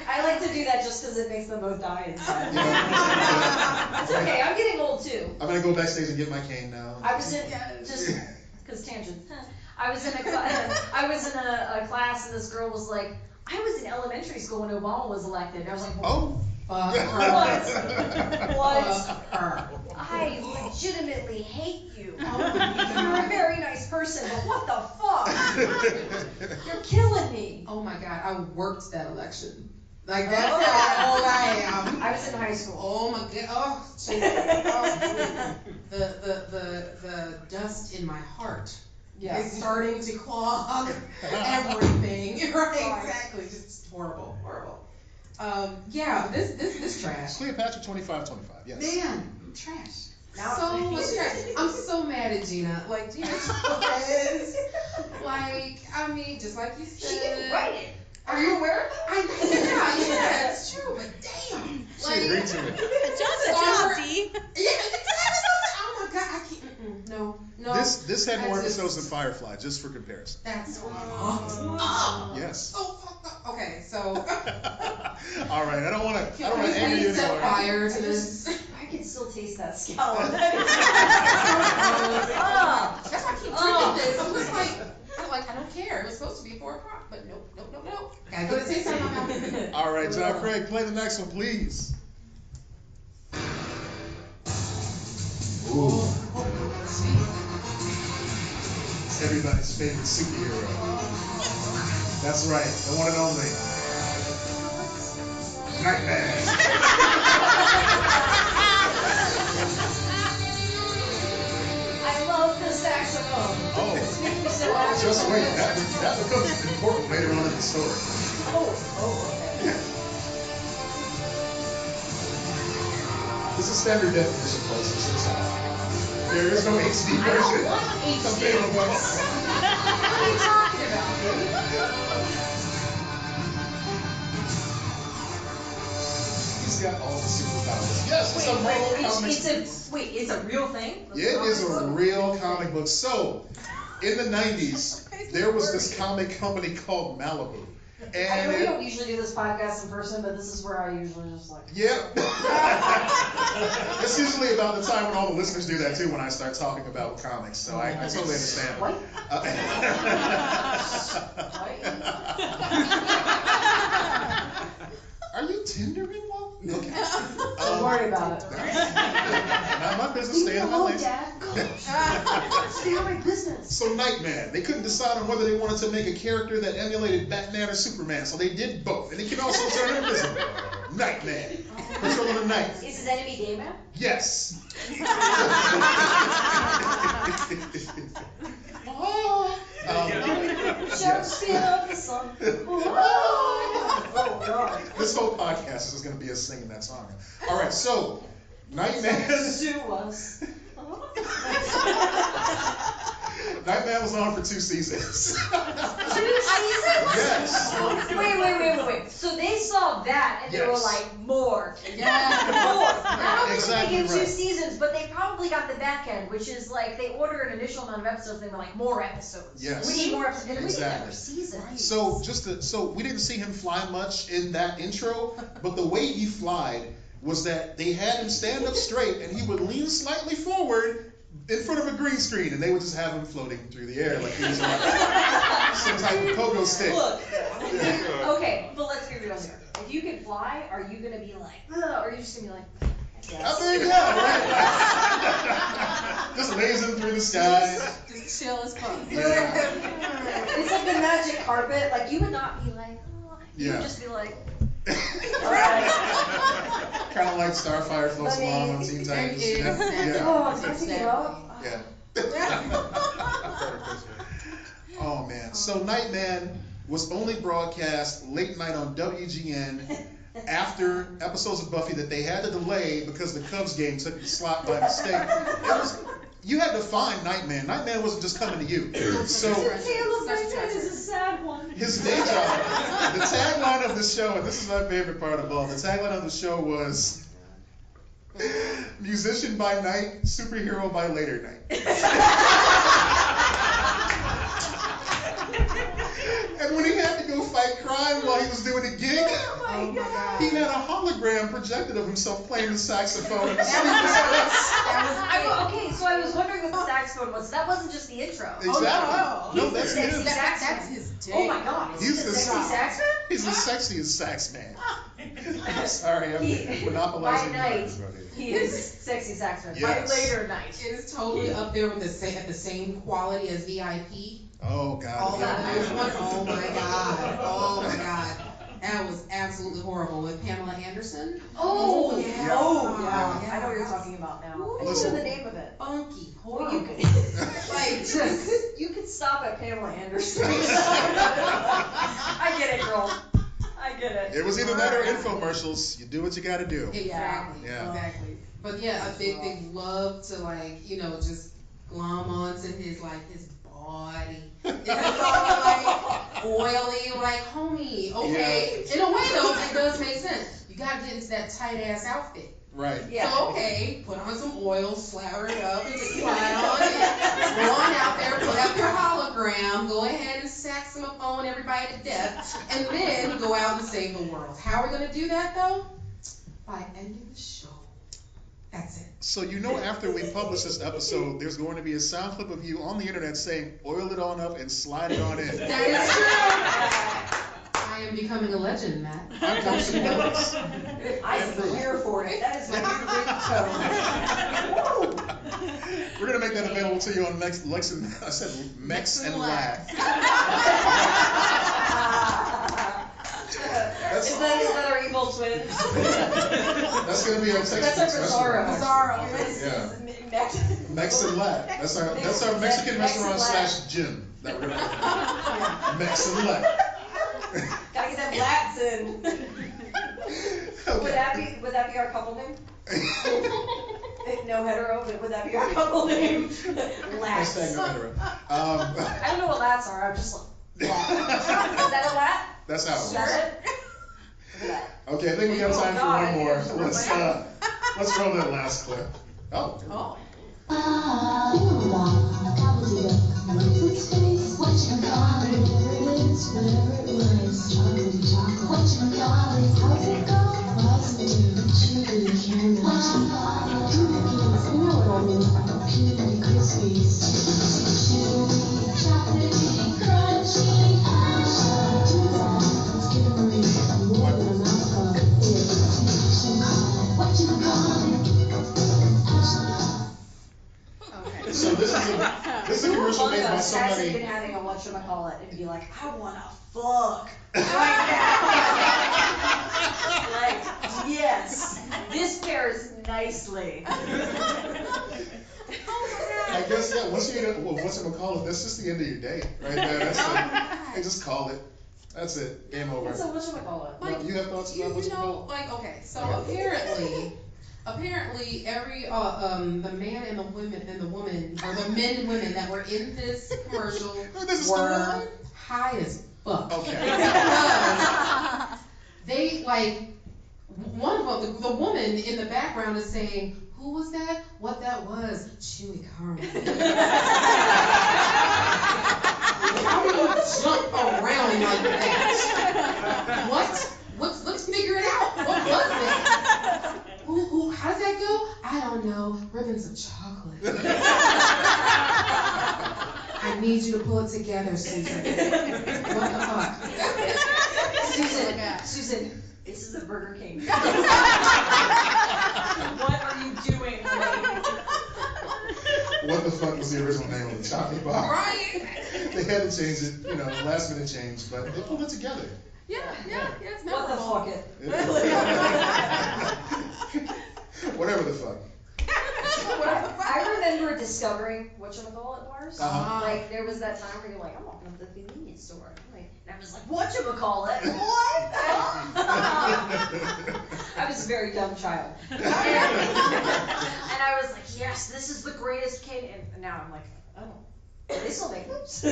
I like to do that just because it makes them both die inside. It's okay. I'm getting old too.
I'm gonna go backstage and get my cane now.
I was in just because tangents. I was in a class and this girl was like, I was in elementary school when Obama was elected. I was like,
Oh.
Fuck her.
What?
Fuck her.
I legitimately hate you. You're a very nice person, but what the fuck? You're killing me.
Oh my God, I worked that election. Like that's how old I am.
I was in high school.
Oh my God. Oh, Jesus. Oh, the dust in my heart is starting to clog everything. Right? Exactly. Just horrible. Yeah. This trash.
Cleopatra 25, yes.
Man, trash.
Now
So much trash. I'm so mad at Gina. Like Gina Torres. Like, I mean, just like you said.
She didn't write it. Are you aware of that?
Yeah, it's true, but damn.
She agreed to it.
Just a job, D.
Yeah, oh my God, I can't. No.
This had more
That's just-
episodes than Firefly, just for comparison.
That's
Yes.
so fucked up. Okay, so
All right, I don't want to
can
anger you
we set
anymore.
fire to this?
I can still taste that scallop.
That's why I keep drinking this. I'm just like, I don't care. It was supposed to be 4 o'clock, but nope. Gotta get a taste out of my mouth.
All right, John Craig, play the next one, please. Ooh. Everybody's favorite superhero. That's right, the one and only. Nightmare.
I love the saxophone.
Oh.
It's making me so happy.
Just wait, that becomes important later on in the story.
Okay.
This is standard definition, folks. It's there is no HD
I don't
version.
want HD in this. What are you talking about?
He's got all the superpowers. Yes, it's a real comic.
It's a real thing?
It is a real comic book. So, in the 90s, there was this comic company called Malibu.
I know we
And
don't usually do this podcast in person, but this is where I usually just like.
yeah. It's usually about the time when all the listeners do that too, when I start talking about comics. So I totally understand.
What?
Are you tendering, Walt? Okay.
Don't worry about it.
Not my business. Stay in my lane.
Stay on my business.
So Nightman, they couldn't decide on whether they wanted to make a character that emulated Batman or Superman, so they did both. And he can also turn invisible. Nightman. Patrolling the night.
Is his enemy Dayman?
Yes.
Just feel the sun. Oh, God.
This whole podcast is going to be us singing that song. All right, so Nightman.
Sue us.
Nightman was on for 2 seasons.
2 seasons?
Yes.
Wait. So they saw that and they were
Yes.
like, more.
Yeah.
More. I don't think
Exactly
they gave 2
right.
seasons, but they probably got the back end, which is like they order an initial amount of episodes, they were like, more episodes.
Yes.
We need more episodes. And we need
Exactly.
another season.
So we didn't see him fly much in that intro, but the way he flied was that they had him stand up straight and he would lean slightly forward in front of a green screen, and they would just have him floating through the air like he was on some type of pogo stick.
Look. Okay, but let's be real here. If you can fly, are you gonna be like, ugh, or are you just gonna be like,
I think, yeah, right. Just lazing through the sky.
Just chill as fuck.
Yeah.
It's like the magic carpet. Like you would not be like, oh. You
Yeah.
would just be like, alright.
Kind of like Starfire floats along on Teen Titans. Yeah.
Oh, can I pick it up?
Yeah. Oh man. So Nightman was only broadcast late night on WGN after episodes of Buffy that they had to delay because the Cubs game took the slot by mistake. You had to find Nightman. Nightman wasn't just coming to you. So
Caleb Nightman is a sad one.
his day job, the tagline of the show, and this is my favorite part of all, the tagline of the show was musician by night, superhero by later night. And when he had to go fight crime while he was doing a gig, he had a hologram projected of himself playing the saxophone.
Okay, so I was wondering what the saxophone was. That wasn't just the intro.
Exactly. No, that's
Sexy
him.
sax man.
That's his day.
Oh my God.
He's
He's
the
the sexy sax man?
He's the sexiest sax man. I'm sorry, I'm
By
monopolizing
night,
everybody.
he is sexy sax man.
Yes.
By later night.
It is totally up there with at the same quality as VIP.
Oh God.
Oh my
Yeah.
God. That was absolutely horrible with Pamela Anderson.
Oh,
yeah.
yeah.
Oh,
Yeah.
yeah.
I know what you're talking about now.
Ooh.
And what's the name of it?
Funky,
Well,
horrible.
you could, like, you could stop at Pamela Anderson. I get it, girl. I get it.
It was either that or infomercials. You do what you gotta do.
Exactly.
Yeah.
Exactly. But yeah, they love to just glom onto his body. It's all like oily, like homie. Okay. In a way though, it does make sense. You gotta get into that tight ass outfit.
Right.
Yeah.
So okay, put on some oil, slather it up, and just slide on it. Go on out there, put up your hologram, go ahead and saxophone everybody to death, and then go out and save the world. How are we gonna do that though? By ending the show. That's it.
So after we publish this episode, there's going to be a sound clip of you on the internet saying, "Oil it on up and slide it on in."
That is true. I am becoming a legend, Matt. Don't you know it?
I am here for it. That is my new ringtone.
We're gonna make that available to you on Lex and Mex and Lack.
Is that our evil twins?
That's gonna be our text.
That's our
message.
Bizarro.
Bizarro.
Yeah. Mex and Lat. That's our Mexican restaurant / gym that we're gonna have. Mex and Lat.
Gotta get them lats in.
Okay.
Would that be our couple name? No hetero, but would that be our couple name? Lats.
Hashtag no hetero.
I don't know what lats are. I'm just like, lat. Is that a lat?
That's how it
Is that
works.
it? Look at that.
Okay, I think we got time for
God,
one more.
I think
Let's roll that last clip. Oh.
Oh.
So this is a commercial made by
Actually
somebody.
been having a whatchamacallit and be like, I wanna fuck right now. Like, yes, this pairs nicely.
I guess, yeah, once you get, well, whatchamacallit, that's just the end of your day, right there. That's it. They just call it. That's it. Game over.
What's a whatchamacallit?
Now, you have thoughts about
You know,
whatchamacallit?
like, okay, so apparently every the man and the women and the woman, or the men and women that were in this commercial
This is
were
storyline?
high as fuck.
Okay.
Because they, like, one of them, the woman in the background is saying, who was that? What that was? Chewy caramel. How do you jump around like that? What? Let's figure it out. What was it? Ooh, how does that go? I don't know. Ribbons of chocolate. I need you to pull it together, Susan. What the fuck?
Susan, this is a Burger King. What are you doing, honey?
What the fuck was the original name of the chocolate bar?
Right?
They had to change it, last minute change, but they pulled it together.
Yeah, it's
What the
memorable.
fuck it?
Whatever the fuck.
I remember discovering whatchamacallit bars.
Uh-huh.
Like, there was that time where you're like, I'm walking up to the convenience store. And I was like, whatchamacallit? What? I was a very dumb child. And I was like, yes, this is the greatest cake. And now I'm like, oh, they still make those?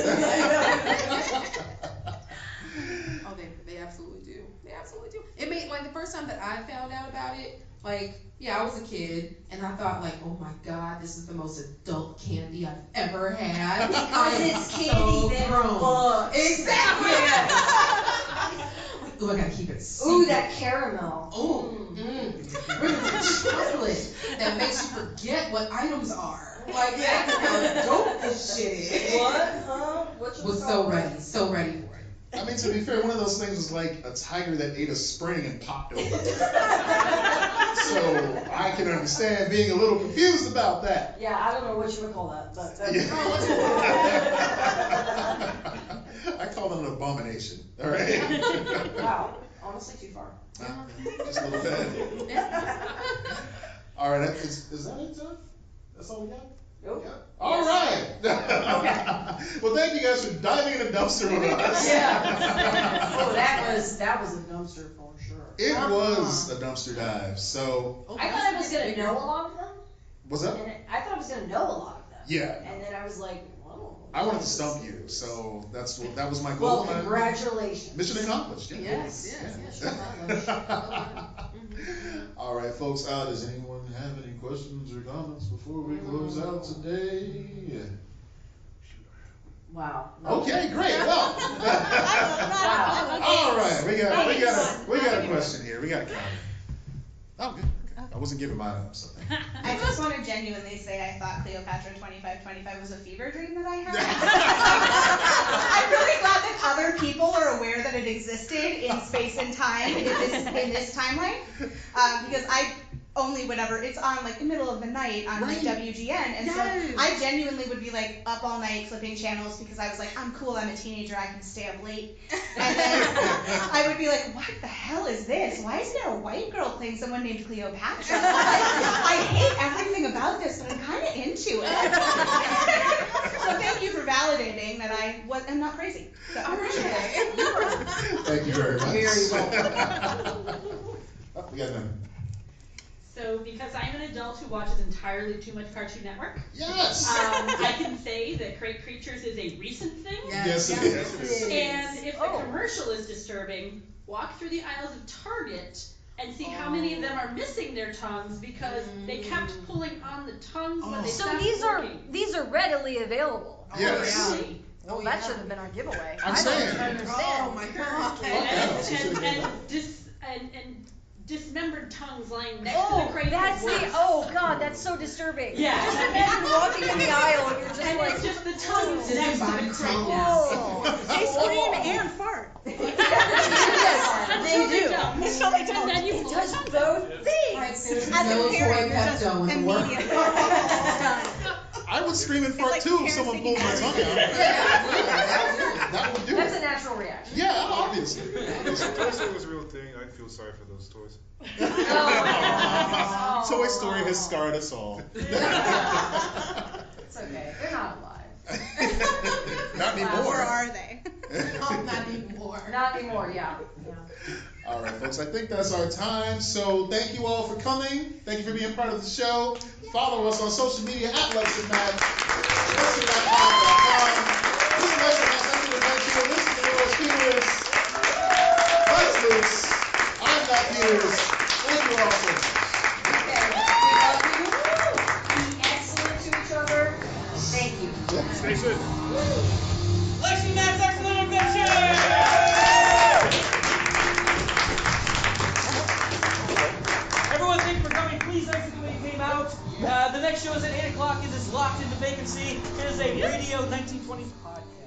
Oh, they absolutely do. They absolutely do. It made, like, the first time that I found out about it, like, yeah, I was a kid, and I thought, like, oh my god, this is the most adult candy I've ever had.
Because it's candy
so
that
grown.
fucks.
Exactly. Ooh, I gotta keep it secret.
Ooh, that caramel.
Ooh, ribbons of chocolate that makes you forget what items are. Like, that's how dope this shit is.
What? Huh?
Was so ready for it.
I mean, to be fair, one of those things was like a tiger that ate a spring and popped open. So I can understand being a little confused about that.
Yeah, I don't know what you would call that, but
I call it an abomination. All right.
wow, honestly too far.
Just a little bit. All right. Is that it, sir? That's all we got?
Nope.
Yeah. All right. Well, thank you guys for diving in a dumpster with us.
Yeah. Oh, that was a dumpster for sure.
It was a dumpster dive. So.
I thought I was gonna know a lot of them.
What's up?
And I thought I was gonna know a lot of them.
Yeah.
And then I was like, whoa.
I wanted to stump you, so that was my goal.
Well, congratulations.
Mission accomplished. Yeah.
Yes.
All right, folks. Does anyone have any questions or comments before we close out today?
Wow.
Okay, great. Well. All right, we got a question here. We got a comment. Oh, good. I wasn't giving mine up, so.
I just want to genuinely say I thought Cleopatra 2525 was a fever dream that I had. I'm really glad that other people are aware that it existed in space and time in this timeline, because only whenever it's on like the middle of the night on like WGN, and so I genuinely would be like up all night flipping channels because I was like, I'm cool, I'm a teenager, I can stay up late, and then I would be like, what the hell is this? Why is there a white girl playing someone named Cleopatra? I hate everything about this, but I'm kind of into it. So thank you for validating that I'm not crazy. So I appreciate it.
Thank you very much.
Very well.
Oh, we got them.
So, because I'm an adult who watches entirely too much Cartoon Network,
Yes.
I can say that Crate Creatures is a recent thing.
Yes, it is.
And if the commercial is disturbing, walk through the aisles of Target and see how many of them are missing their tongues because they kept pulling on the tongues when they
So
stopped working.
these are readily available.
Yes.
Really?
Oh, that should have been our giveaway.
I'm
I
saying.
don't understand.
Oh my god.
And dismembered tongues lying next to
Oh,
the crate.
that's
with
the.
words.
Oh God, that's so disturbing.
Yeah.
Just imagine walking in the aisle and you're just
And
like.
it's just the tongues
Just
next to
body
the crate.
tongue.
Oh.
They
scream and fart.
Yes, they do.
So they don't. And then you pull
Does
the tongue
both things.
There's
As a
no
parent,
toy Pepto in the world.
Immediately. Done.
I would scream and fart
like
too if
parents
someone
thinking
pulled my tongue out. That would do
That's a
it.
natural reaction.
Yeah, obviously.
If Toy Story was a real thing, I'd feel sorry for those toys.
Oh.
Toy Story has scarred us all.
It's okay. They're not alive.
Not
Or
anymore.
are they?
Not anymore.
Not anymore. Yeah.
All right, folks, I think that's our time. So thank you all for coming. Thank you for being part of the show. Follow us on social media at Lex and Matt. LexandMatt.com. This is Lex and Matt. Thank you for being here. This is Dolores Peters. Lex Luce. I'm Matt Peters. Thank you all so much.
Okay. We love you. Be excellent to each other. Thank you.
Stay safe.
Lex and Matt's Excellent Adventure! Everyone, thank you for coming. Please exit the way you came out. The next show is at 8 o'clock. It is Locked into Vacancy. It is a Radio 1920s podcast.